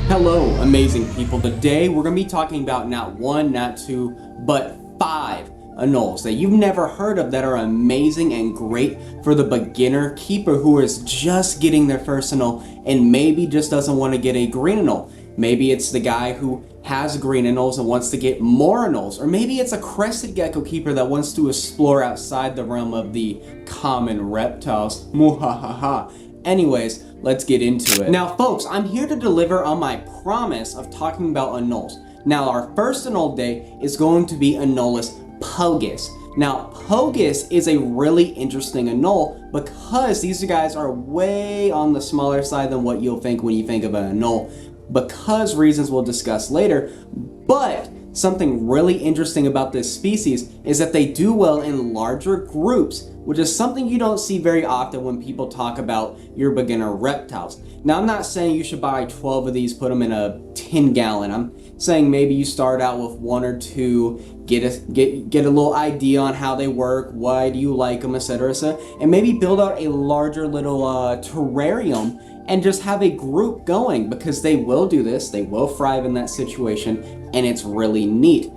Hello, amazing people. Today we're going to be talking about not one, not two, but 5 anoles that you've never heard of that are amazing and great for the beginner keeper who is just getting their first anole and maybe just doesn't want to get a green anole. Maybe it's the guy who has green anoles and wants to get more anoles, or maybe it's a crested gecko keeper that wants to explore outside the realm of the common reptiles. Muhahaha. Anyways, let's get into it. Now folks, I'm here to deliver on my promise of talking about anoles. Now our first anole day is going to be Anoles Pogus. Now Pogus is a really interesting anole because these guys are way on the smaller side than what you'll think when you think of an anole, because reasons we'll discuss later. But something really interesting about this species is that they do well in larger groups, which is something you don't see very often when people talk about your beginner reptiles. Now, I'm not saying you should buy 12 of these, put them in a 10-gallon. I'm saying maybe you start out with 1 or 2, get a little idea on how they work, why do you like them, etc., and maybe build out a larger little terrarium and just have a group going, because they will do this, they will thrive in that situation, and it's really neat.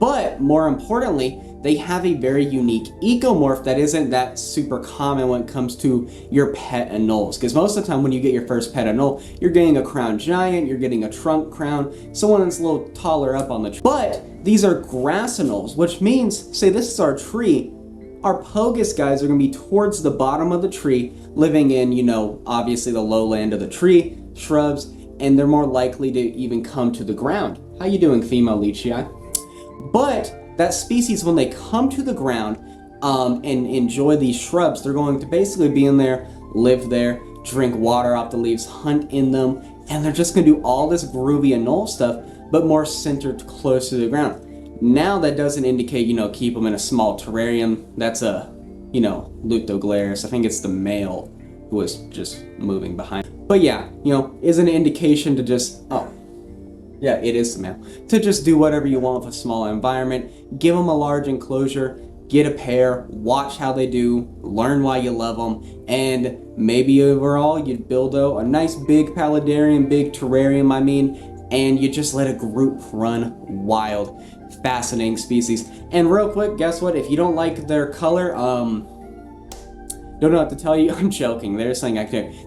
But more importantly, they have a very unique ecomorph that isn't that super common when it comes to your pet anoles. Because most of the time when you get your first pet anole, you're getting a crown giant, you're getting a trunk crown, someone that's a little taller up on the tree. But these are grass anoles, which means, say this is our tree, our Pogus guys are going to be towards the bottom of the tree, living in, you know, obviously the lowland of the tree, shrubs, and they're more likely to even come to the ground. How you doing, female Luchi? But that species, when they come to the ground and enjoy these shrubs, they're going to basically be in there, live there, drink water off the leaves, hunt in them, and they're just going to do all this groovy anole stuff, but more centered close to the ground. Now that doesn't indicate, you know, keep them in a small terrarium. That's a, you know, Lutogaris. I think it's the male who was just moving behind. But yeah, you know, is an indication to just, oh, yeah, it is the male. To just do whatever you want with a small environment. Give them a large enclosure, get a pair, watch how they do, learn why you love them, and maybe overall you'd build a nice big paludarium, big terrarium, I mean, and you just let a group run wild. Fascinating species. And real quick, guess what? If you don't like their color, don't know what to tell you. I'm joking. They're saying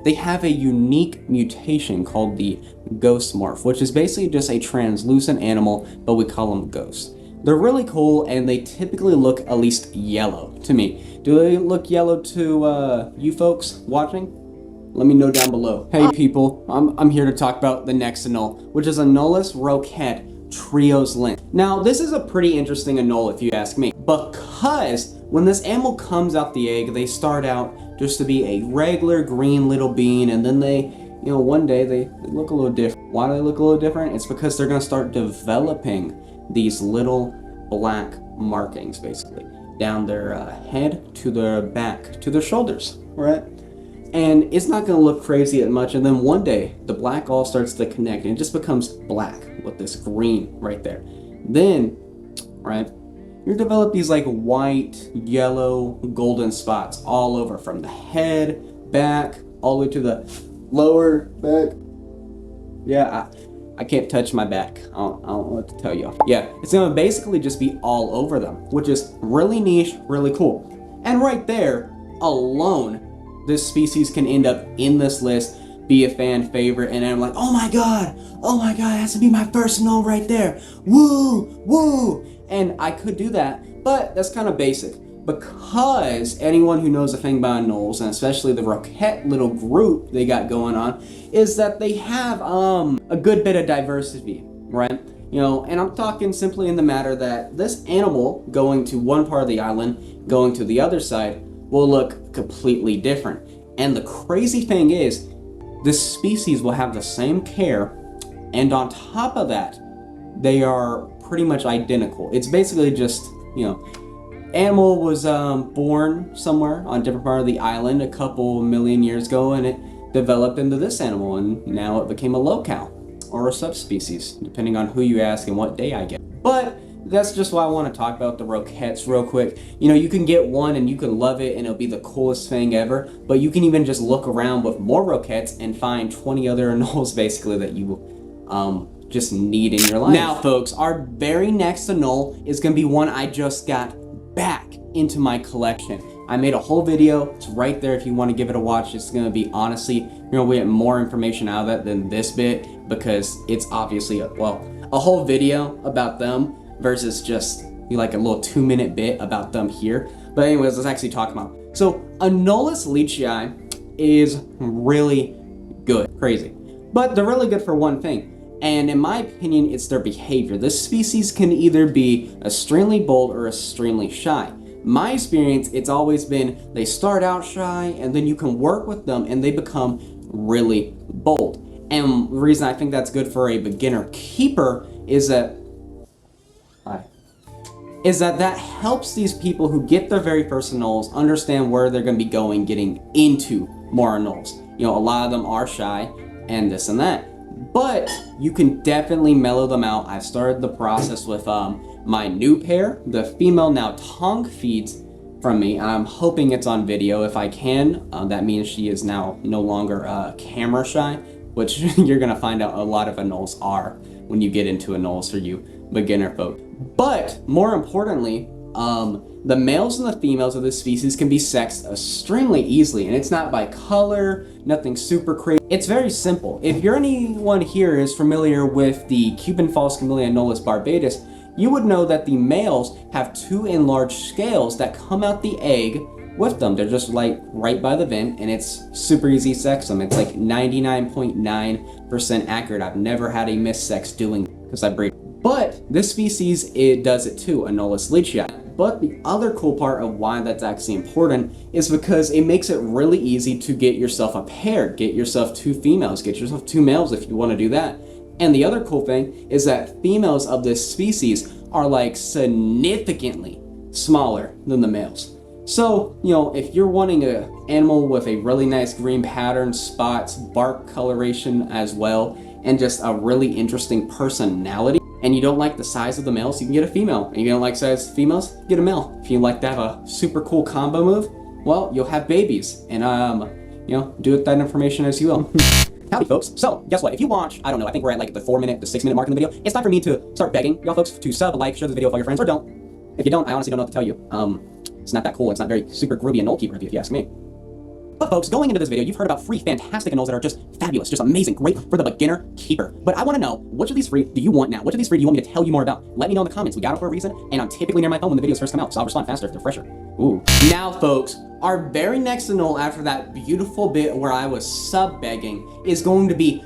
they have a unique mutation called the ghost morph, which is basically just a translucent animal, but we call them ghosts. They're really cool, and they typically look at least yellow to me. Do they look yellow to you folks watching? Let me know down below. Hey people, I'm here to talk about the next anole, which is Anoles Roat Trios Lint. Now this is a pretty interesting anole if you ask me, because when this animal comes out the egg, they start out just to be a regular green little bean, and then they, you know, one day they look a little different. Why do they look a little different? It's because they're going to start developing these little black markings basically down their head to their back to their shoulders, right? And it's not going to look crazy that much, and then one day the black all starts to connect and it just becomes black with this green right there. Then, right, you develop these like white, yellow, golden spots all over, from the head, back, all the way to the lower back. Yeah, I can't touch my back. I don't know what to tell you. Yeah, it's going to basically just be all over them, which is really niche, really cool. And right there alone, this species can end up in this list, be a fan favorite, and I'm like, oh my god, it has to be my first anole right there. Woo, woo. And I could do that, but that's kind of basic, because anyone who knows a thing about anoles, and especially the Roat little group they got going on, is that they have a good bit of diversity, right? You know, and I'm talking simply in the matter that this animal going to one part of the island, going to the other side, will look completely different. And the crazy thing is, this species will have the same care, and on top of that, they are pretty much identical. It's basically just, you know, animal was born somewhere on a different part of the island a couple million years ago, and it developed into this animal, and now it became a locale or a subspecies, depending on who you ask and what day I get. But that's just why I want to talk about the Roates real quick. You know, you can get one and you can love it and it'll be the coolest thing ever, but you can even just look around with more Roates and find 20 other anoles basically that you just need in your life. Now folks, our very next Anole is gonna be one I just got back into my collection. I made a whole video, it's right there if you want to give it a watch. It's gonna be, honestly, you're gonna get more information out of it than this bit, because it's obviously a whole video about them versus just like a little 2-minute bit about them here. But anyways, let's actually talk about them. So Anoles Luchi is really good, crazy, but they're really good for one thing. And in my opinion, it's their behavior. This species can either be extremely bold or extremely shy. My experience, it's always been they start out shy and then you can work with them and they become really bold. And the reason I think that's good for a beginner keeper is that that helps these people who get their very first Anoles understand where they're going to be going, getting into more Anoles. You know, a lot of them are shy and this and that. But you can definitely mellow them out. I've started the process with my new pair. The female now tongue feeds from me. I'm hoping it's on video if I can. That means she is now no longer camera shy, which you're gonna find out a lot of Anoles are when you get into Anoles for you beginner folk. But more importantly, the males and the females of this species can be sexed extremely easily, and it's not by color, nothing super crazy. It's very simple. If you're anyone here is familiar with the Cuban false chameleon Anoles barbatus, you would know that the males have 2 enlarged scales that come out the egg with them. They're just like right by the vent, and it's super easy to sex them. It's like 99.9% accurate. I've never had a missed sex doing it because I breed. But this species, it does it too, Anoles Luchi. But the other cool part of why that's actually important is because it makes it really easy to get yourself a pair, get yourself 2 females, get yourself 2 males if you want to do that. And the other cool thing is that females of this species are like significantly smaller than the males. So, you know, if you're wanting an animal with a really nice green pattern, spots, bark coloration as well, and just a really interesting personality, and you don't like the size of the males, you can get a female. And you don't like size of females, get a male. If you like to have a super cool combo move, well, you'll have babies. And, you know, do with that information as you will. Howdy folks. So, guess what? If you watch, I don't know, I think we're at like the 6-minute mark in the video. It's time for me to start begging y'all folks to sub, like, share the video with all your friends, or don't. If you don't, I honestly don't know what to tell you. It's not that cool. It's not very super groovy Anole keeper if you ask me. But folks, going into this video, you've heard about 3 fantastic Anoles that are just fabulous, just amazing, great for the beginner keeper. But I want to know, which of these 3 do you want now? Which of these 3 do you want me to tell you more about? Let me know in the comments. We got it for a reason, and I'm typically near my phone when the videos first come out, so I'll respond faster if they're fresher. Ooh. Now folks, our very next Anole after that beautiful bit where I was sub-begging is going to be,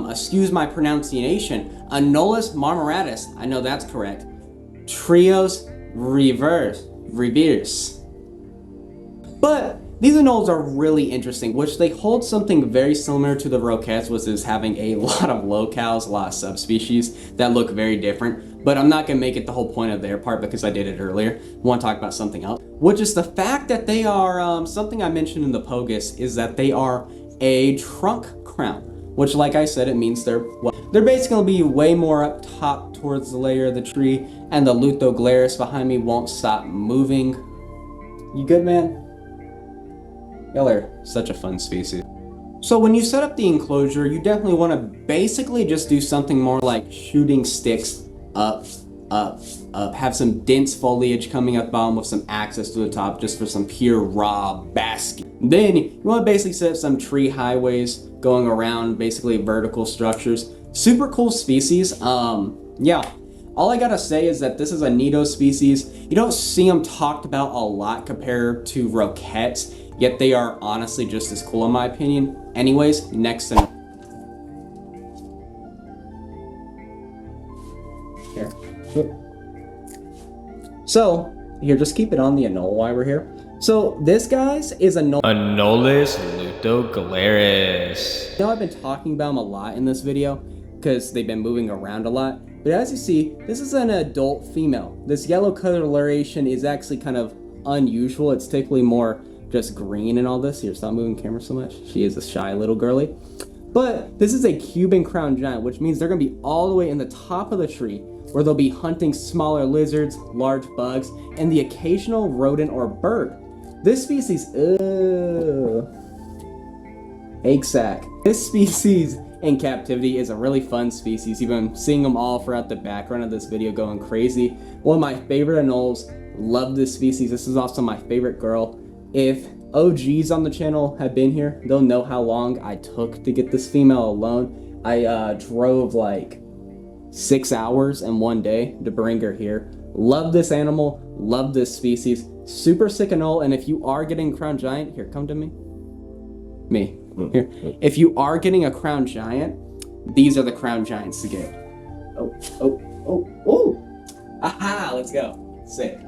excuse my pronunciation, Anoles Marmoratus. I know that's correct. Trios reverse. But these Anoles are really interesting, which they hold something very similar to the Roaches, which is having a lot of locales, a lot of subspecies that look very different. But I'm not going to make it the whole point of their part because I did it earlier. I want to talk about something else, which is the fact that they are, something I mentioned in the Pogus, is that they are a trunk crown, which, like I said, it means they're basically going to be way more up top towards the layer of the tree, and the Lutogaris behind me won't stop moving. You good, man? Y'all are such a fun species. So when you set up the enclosure, you definitely want to basically just do something more like shooting sticks up, up, up. Have some dense foliage coming up bottom with some access to the top just for some pure raw basking. Then you want to basically set up some tree highways going around basically vertical structures. Super cool species. Yeah. All I gotta say is that this is a neato species. You don't see them talked about a lot compared to roquettes, yet they are honestly just as cool in my opinion. Anyways, next to here. So, here, just keep it on the Anole while we're here. So, this, guys, is Anoles Lutogaris. I know I've been talking about them a lot in this video, because they've been moving around a lot. But as you see, this is an adult female. This yellow coloration is actually kind of unusual. It's typically more just green and all this. Here, stop moving the camera so much. She is a shy little girly. But this is a Cuban crown giant, which means they're going to be all the way in the top of the tree, where they'll be hunting smaller lizards, large bugs, and the occasional rodent or bird. This species, egg sac. This species in captivity is a really fun species. You've been seeing them all throughout the background of this video going crazy. One of my favorite anoles. Love this species. This is also my favorite girl. If OGs on the channel have been here, they'll know how long I took to get this female alone. I drove like 6 hours in one day to bring her here. Love this animal, love this species. Super sick anole, and if you are getting crown giant, here, come to me. Here. If you are getting a crown giant, these are the crown giants to get. Oh. Aha, let's go. Sick.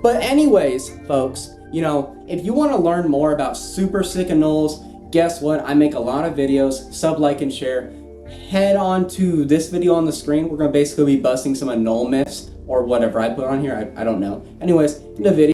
But anyways, folks, you know, if you want to learn more about super sick anoles, guess what? I make a lot of videos. Sub, like, and share. Head on to this video on the screen. We're going to basically be busting some anole myths or whatever I put on here. I don't know. Anyways, in the video.